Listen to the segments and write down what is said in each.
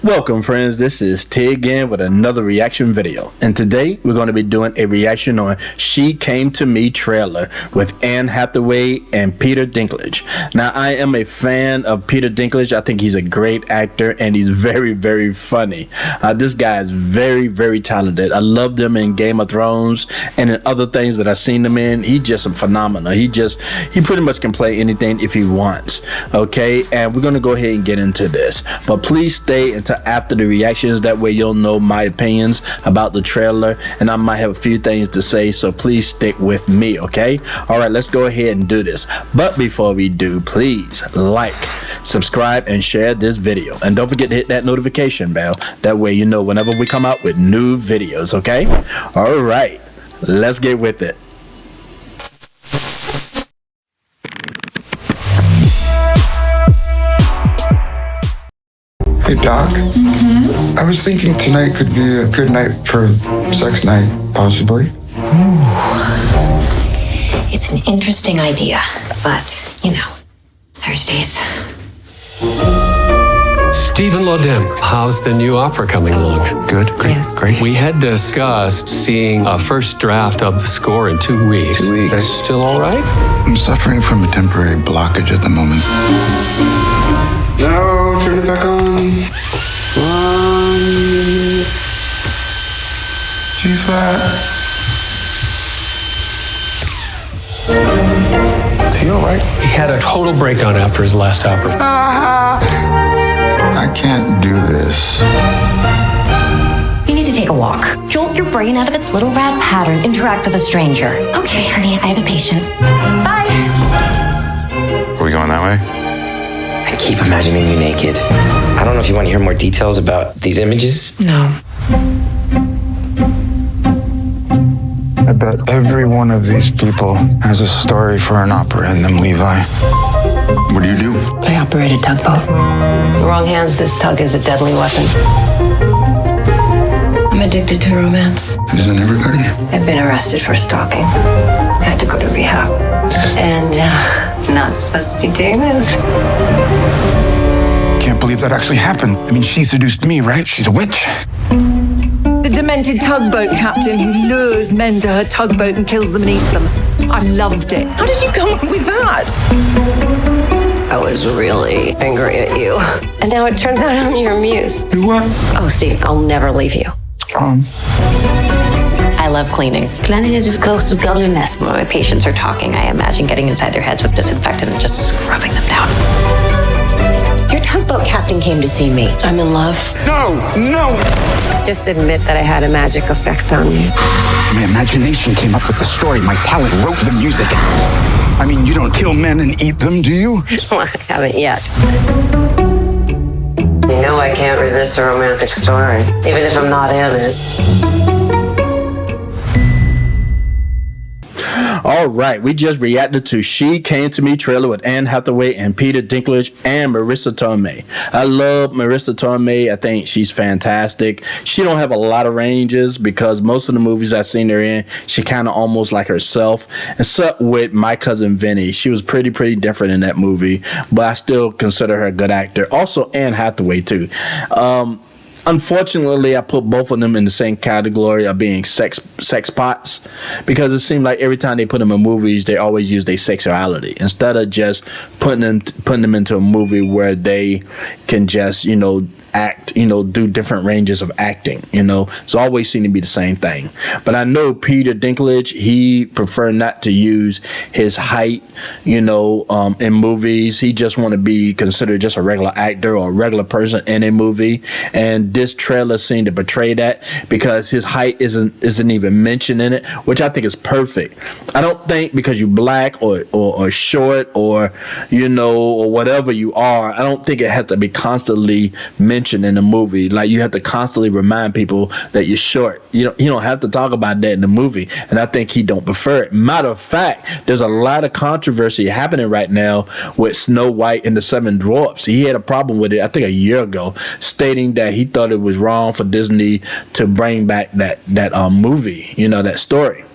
Welcome friends, this is T again with another reaction video, and today we're going to be doing a reaction on She Came to Me trailer with Anne Hathaway and Peter Dinklage. Now I am a fan of Peter Dinklage. I think he's a great actor and he's very funny. This guy is very talented. I loved him in Game of Thrones and in other things that I've seen him in. He's just a phenomenal. He pretty much can play anything if he wants. Okay, and we're going to go ahead and get into this, but please stay until after the reactions. That way you'll know my opinions about the trailer, and I might have a few things to say, so please stick with me. Okay, all right, let's go ahead and do this. But before we do, please like, subscribe, and share this video, and don't forget to hit that notification bell. That way you know whenever we come out with new videos. Okay, all right, let's get with it. Hey, Doc. I was thinking tonight could be a good night for sex night, possibly. Ooh. It's an interesting idea, but, you know, Thursdays. Stephen Lodin, how's the new opera coming along? Good, Yes. great. We had discussed seeing a first draft of the score in 2 weeks. 2 weeks. Is that still all right? I'm suffering from a temporary blockage at the moment. No, turn it back on. G flat. Is he all right? He had a total breakdown after his last opera. I can't do this. You need to take a walk. Jolt your brain out of its little rat pattern. Interact with a stranger. Okay, honey, I have a patient. Bye. Are we going that way? I keep imagining you naked. I don't know if you want to hear more details about these images. No. I bet every one of these people has a story for an opera in them, Levi. What do you do? I operate a tugboat. The wrong hands, this tug is a deadly weapon. I'm addicted to romance. Isn't everybody? I've been arrested for stalking. I had to go to rehab. And not supposed to be doing this. Can't believe that actually happened. I mean, she seduced me, right? She's a witch. The demented tugboat captain who lures men to her tugboat and kills them and eats them. I loved it. How did you come up with that? I was really angry at you. And now it turns out I'm your muse. You what? Oh, Steve, I'll never leave you. I love cleaning. Cleanliness is close to godliness. When my patients are talking, I imagine getting inside their heads with disinfectant and just scrubbing them down. Your tugboat captain came to see me. I'm in love. No! Just admit that I had a magic effect on you. My imagination came up with the story. My talent wrote the music. I mean, you don't kill men and eat them, do you? Well, I haven't yet. You know I can't resist a romantic story, even if I'm not in it. All right, we just reacted to She Came to Me trailer with Anne Hathaway and Peter Dinklage and Marissa Tomei. I love Marissa Tomei. I think she's fantastic. She don't have a lot of ranges because most of the movies I've seen her in, she kind of almost like herself. Except with My Cousin Vinny, she was pretty different in that movie, but I still consider her a good actor. Also Anne Hathaway too. Unfortunately, I put both of them in the same category of being sex pots, because it seemed like every time they put them in movies, they always use their sexuality instead of just putting them into a movie where they can just, you know, act, you know, do different ranges of acting, you know. It's always seemed to be the same thing. But I know Peter Dinklage, he preferred not to use his height, you know, in movies. He just want to be considered just a regular actor or a regular person in a movie, and this trailer seemed to portray that because his height isn't even mentioned in it, which I think is perfect. I don't think because you black or short or, you know, or whatever you are, I don't think it has to be constantly mentioned in the movie. Like, you have to constantly remind people that you're short. You don't have to talk about that in the movie, and I think he don't prefer it. Matter of fact, there's a lot of controversy happening right now with Snow White and the Seven Dwarfs. He had a problem with it, I think, a year ago, stating that he thought it was wrong for Disney to bring back that movie, you know, that story.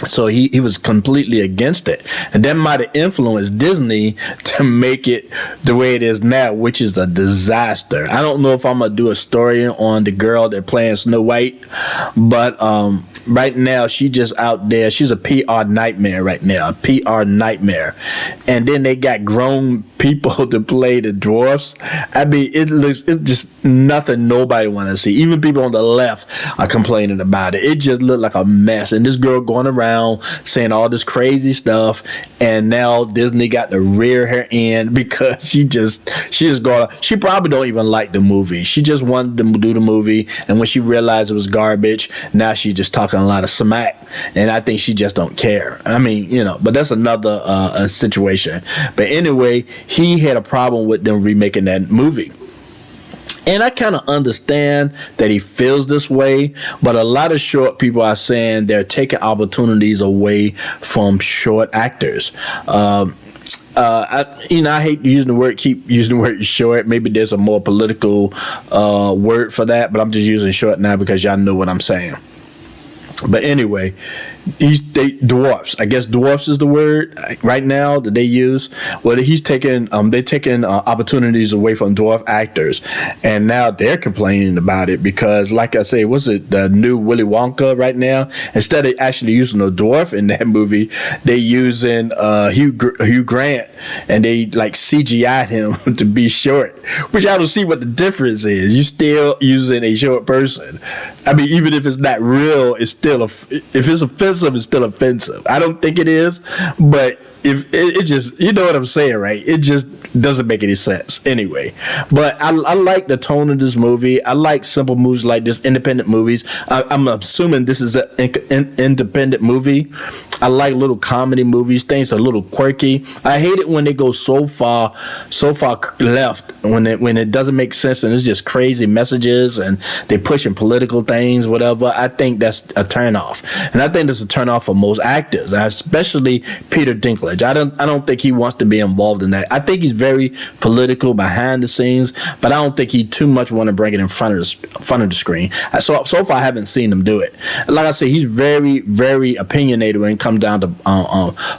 So he was completely against it. And that might have influenced Disney to make it the way it is now, which is a disaster. I don't know if I'm going to do a story on the girl that playing Snow White, but right now she just out there. She's a PR nightmare right now, a PR nightmare. And then they got grown people to play the dwarfs. I mean, it's just nothing nobody want to see. Even people on the left are complaining about it. It just looked like a mess. And this girl going around saying all this crazy stuff, and now Disney got to rear her end because she probably don't even like the movie. She just wanted to do the movie, and when she realized it was garbage, now she's just talking a lot of smack, and I think she just don't care. I mean, but that's another situation. But anyway, he had a problem with them remaking that movie. And I kind of understand that he feels this way, but a lot of short people are saying they're taking opportunities away from short actors. I hate using keep using the word short. Maybe there's a more political word for that, but I'm just using short now because y'all know what I'm saying. But anyway, dwarfs. I guess dwarfs is the word right now that they use. Well, they're taking opportunities away from dwarf actors, and now they're complaining about it because, like I say, what's it, the new Willy Wonka right now? Instead of actually using a dwarf in that movie, they're using Hugh Grant, and they like CGI'd him to be short, which I don't see what the difference is. You still using a short person. I mean, even if it's not real, it's still if it's offensive, it's still offensive. I don't think it is, but if it just, you know what I'm saying, right? It just doesn't make any sense anyway. But I like the tone of this movie. I like simple movies like this, independent movies. I'm assuming this is an independent movie. I like little comedy movies. Things are a little quirky. I hate it when they go so far left, when it doesn't make sense and it's just crazy messages and they're pushing political things, whatever. I think that's a turnoff, and I think that's a turnoff for most actors, especially Peter Dinklage. I don't think he wants to be involved in that. I think he's very political behind the scenes, but I don't think he too much want to bring it in front of the screen. So far, I haven't seen him do it. Like I say, he's very, very opinionated when it comes down to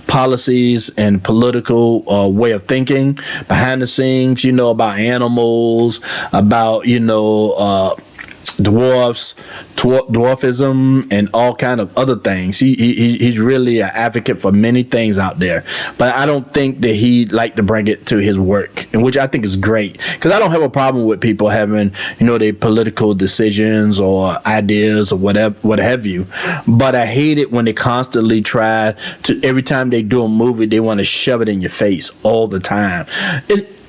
policies and political way of thinking behind the scenes. About animals, about dwarfism, and all kind of other things. He's really an advocate for many things out there, but I don't think that he like to bring it to his work, and which I think is great, because I don't have a problem with people having their political decisions or ideas or whatever, what have you. But I hate it when they constantly try to, every time they do a movie, they want to shove it in your face all the time.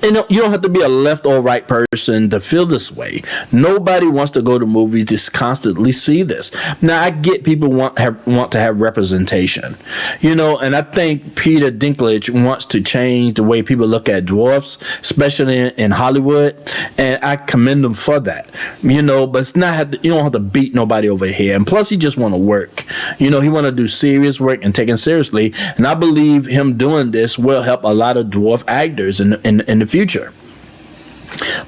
And you don't have to be a left or right person to feel this way. Nobody wants to go to movies to constantly see this. Now, I get people want to have representation, and I think Peter Dinklage wants to change the way people look at dwarfs, especially in Hollywood, and I commend him for that. But it's not, you don't have to beat nobody over here. And plus, he just want to work. He want to do serious work and take it seriously. And I believe him doing this will help a lot of dwarf actors in the future.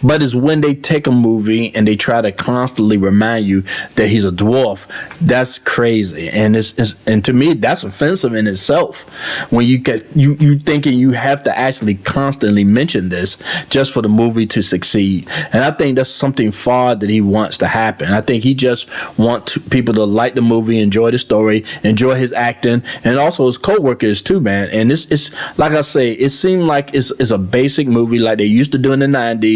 But it's when they take a movie and they try to constantly remind you that he's a dwarf, that's crazy, and and to me that's offensive in itself. When you thinking you have to actually constantly mention this just for the movie to succeed, and I think that's something far that he wants to happen. I think he just wants people to like the movie, enjoy the story, enjoy his acting, and also his co-workers too, man. And it's like I say, it seemed like it's a basic movie like they used to do in the 90s.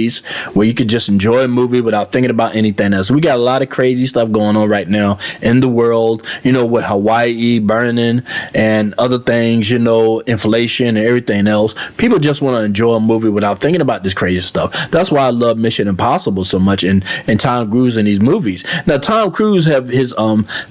Where you could just enjoy a movie without thinking about anything else. We got a lot of crazy stuff going on right now in the world, with Hawaii burning and other things, inflation and everything else. People just want to enjoy a movie without thinking about this crazy stuff. That's why I love Mission Impossible so much and Tom Cruise in these movies. Now, Tom Cruise have his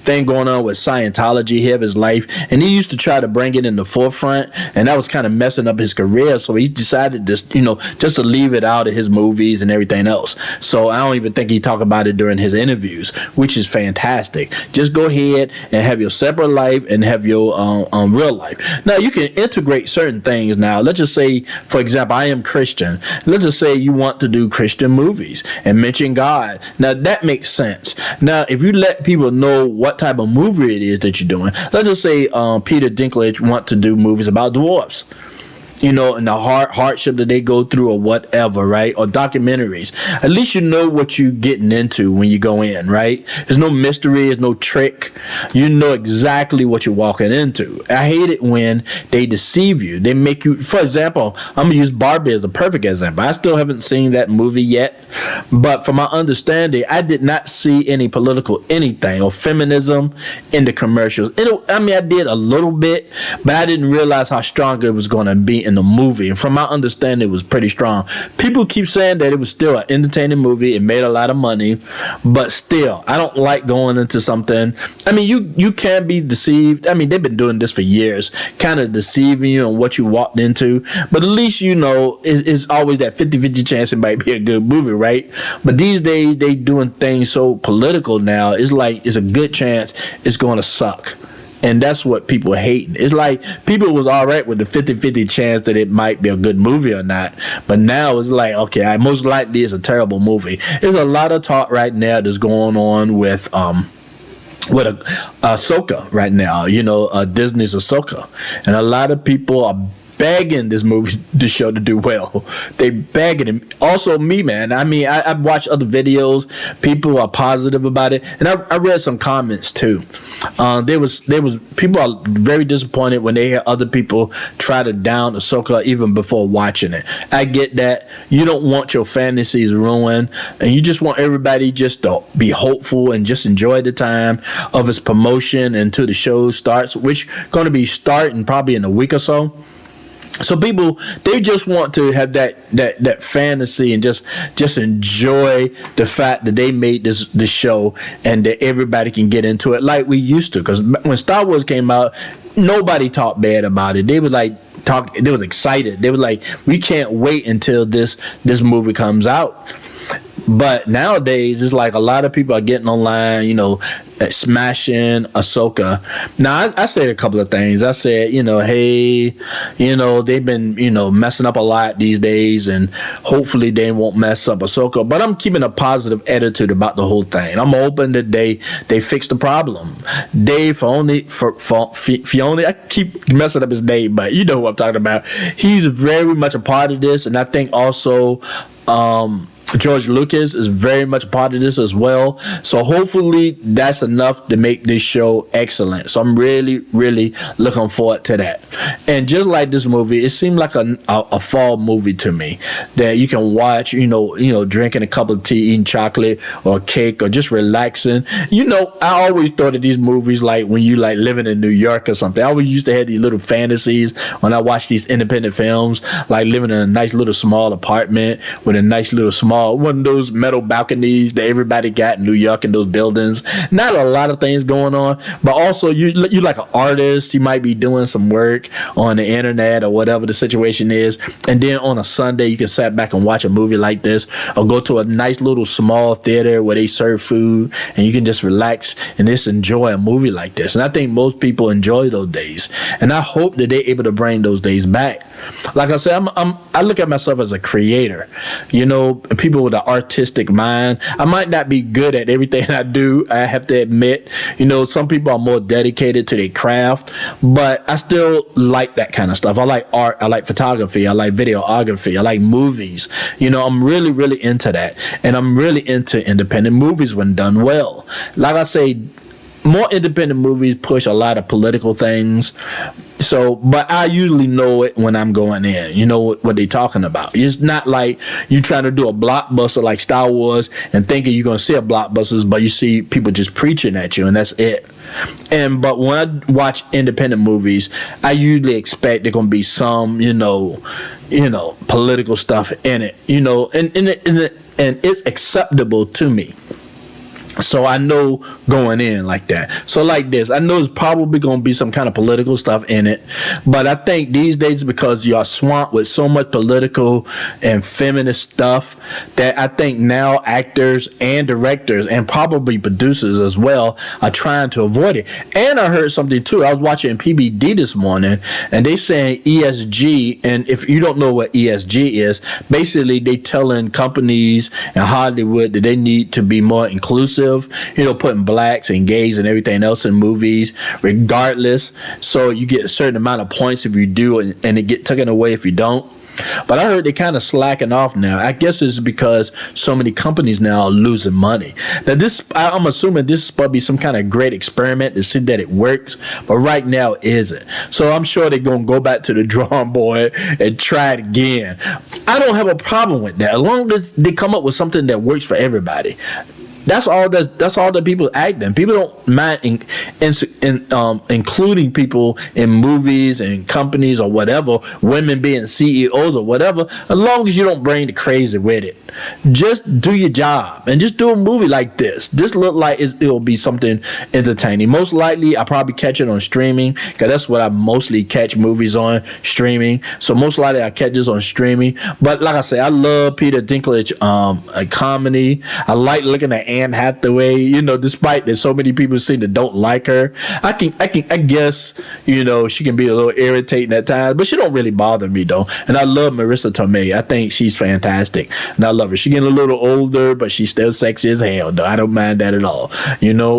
thing going on with Scientology. He have his life, and he used to try to bring it in the forefront, and that was kind of messing up his career. So he decided just to leave it out of his movies and everything else. So I don't even think he talked about it during his interviews, which is fantastic. Just go ahead and have your separate life and have your real life. Now you can integrate certain things. Now let's just say, for example, I am Christian. Let's just say you want to do Christian movies and mention God. Now that makes sense. Now if you let people know what type of movie it is that you're doing, let's just say Peter Dinklage want to do movies about dwarfs, you know, and the hardship that they go through or whatever, right? Or documentaries. At least you know what you're getting into when you go in, right? There's no mystery, there's no trick. You know exactly what you're walking into. I hate it when they deceive you. They make you, for example, I'm going to use Barbie as a perfect example. I still haven't seen that movie yet, but from my understanding, I did not see any political anything or feminism in the commercials. I mean, I did a little bit, but I didn't realize how strong it was going to be in the movie. And from my understanding, it was pretty strong. People keep saying that it was still an entertaining movie. It made a lot of money, but still, I don't like going into something. I mean, you can be deceived. I mean, they've been doing this for years, kind of deceiving you on what you walked into. But at least you know it's always that 50-50 chance it might be a good movie, right? But these days, they doing things so political now. It's like it's a good chance it's going to suck. And that's what people hate. It's like people was all right with the 50-50 chance that it might be a good movie or not. But now it's like, okay, most likely it's a terrible movie. There's a lot of talk right now that's going on with Ahsoka right now, you know, Disney's Ahsoka. And a lot of people are begging this show to do well. They begging him. Also me, man. I mean, I've watched other videos. People are positive about it, and I read some comments too. There was people are very disappointed when they hear other people try to down Ahsoka even before watching it. I get that. You don't want your fantasies ruined, and you just want everybody just to be hopeful and just enjoy the time of its promotion until the show starts, which going to be starting probably in a week or so. So people, they just want to have that fantasy and just enjoy the fact that they made this show and that everybody can get into it like we used to. Because when Star Wars came out, nobody talked bad about it. They was like they was excited. They were like, we can't wait until this movie comes out. But nowadays, it's like a lot of people are getting online, you know, smashing Ahsoka. Now, I said a couple of things. I said, you know, hey, you know, they've been, you know, messing up a lot these days, and hopefully they won't mess up Ahsoka. But I'm keeping a positive attitude about the whole thing. I'm hoping that they fix the problem. Dave Filoni, I keep messing up his name, but you know who I'm talking about. He's very much a part of this, and I think also George Lucas is very much a part of this as well. So hopefully that's enough to make this show excellent. So I'm really, really looking forward to that. And just like this movie, it seemed like a fall movie to me that you can watch, you know, drinking a cup of tea, eating chocolate or cake, or just relaxing. You know, I always thought of these movies like when you like living in New York or something. I always used to have these little fantasies when I watched these independent films, like living in a nice little small apartment with a nice little small one of those metal balconies that everybody got in New York in those buildings. Not a lot of things going on, but also you like an artist. You might be doing some work on the internet or whatever the situation is, and then on a Sunday you can sit back and watch a movie like this, or go to a nice little small theater where they serve food and you can just relax and just enjoy a movie like this. And I think most people enjoy those days, and I hope that they're able to bring those days back. Like I said, I look at myself as a creator. You know, people with an artistic mind. I might not be good at everything I do, I have to admit. You know, some people are more dedicated to their craft, but I still like that kind of stuff. I like art, I like photography, I like videography, I like movies. You know, I'm really, really into that. And I'm really into independent movies when done well. Like I say, more independent movies push a lot of political things. So, but I usually know it when I'm going in. You know what they're talking about. It's not like you trying to do a blockbuster like Star Wars and thinking you're going to see a blockbusters, but you see people just preaching at you and that's it. But when I watch independent movies, I usually expect there's going to be some, you know, political stuff in it, you know, and it's acceptable to me. So I know going in like that. So like this, I know there's probably going to be some kind of political stuff in it, but I think these days, because you are swamped with so much political and feminist stuff, that I think now actors and directors and probably producers as well are trying to avoid it. And I heard something too. I was watching PBD this morning, and they saying ESG, and if you don't know what ESG is, basically they telling companies in Hollywood that they need to be more inclusive, putting blacks and gays and everything else in movies, regardless. So you get a certain amount of points if you do, and it get taken away if you don't. But I heard they kind of slacking off now. I guess it's because so many companies now are losing money. Now I'm assuming this is supposed to be some kind of great experiment to see that it works, but right now it isn't. So I'm sure they're going to go back to the drawing board and try it again. I don't have a problem with that, as long as they come up with something that works for everybody. That's all that people act in. People don't mind including people in movies and companies or whatever, women being CEOs or whatever, as long as you don't bring the crazy with it. Just do your job and just do a movie like this. This look like it'll be something entertaining. Most likely, I'll probably catch it on streaming, because that's what I mostly catch movies on, streaming. So most likely, I'll catch this on streaming. But like I say, I love Peter Dinklage a comedy. I like looking at Anne Hathaway, despite that so many people seem to don't like her. I guess, she can be a little irritating at times, but she don't really bother me though. And I love Marissa Tomei. I think she's fantastic, and I love her. She's getting a little older, but she's still sexy as hell though. I don't mind that at all.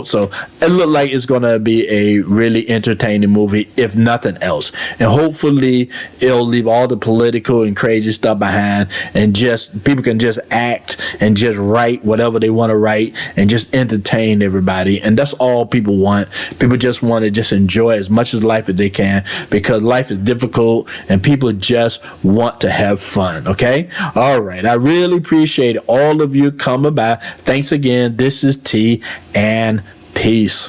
So it looked like it's gonna be a really entertaining movie, if nothing else. And hopefully it'll leave all the political and crazy stuff behind, and just people can just act and just write whatever they want to write and just entertain everybody. And that's all people want. People just want to just enjoy as much as life as they can, because life is difficult and people just want to have fun. Okay? All right. I really appreciate all of you coming by. Thanks again. This is T, and peace.